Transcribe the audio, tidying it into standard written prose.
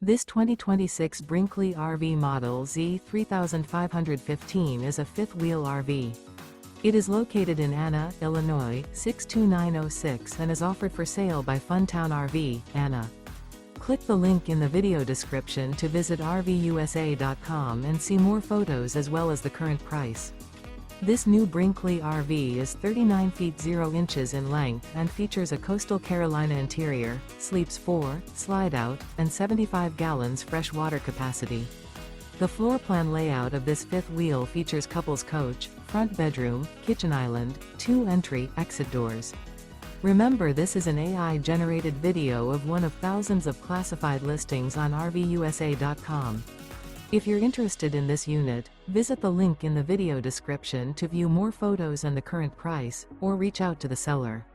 This 2026 Brinkley RV Model Z 3515 is a fifth-wheel RV. It is located in Anna, Illinois, 62906 and is offered for sale by Funtown RV, Anna. Click the link in the video description to visit RVUSA.com and see more photos as well as the current price. This new Brinkley RV is 39 feet 0 inches in length and features a Coastal Carolina interior, sleeps 4, slide-out, and 75 gallons fresh water capacity. The floor plan layout of this fifth wheel features couples coach, front bedroom, kitchen island, 2 entry/exit doors. Remember, this is an AI-generated video of one of thousands of classified listings on RVUSA.com. If you're interested in this unit, visit the link in the video description to view more photos and the current price, or reach out to the seller.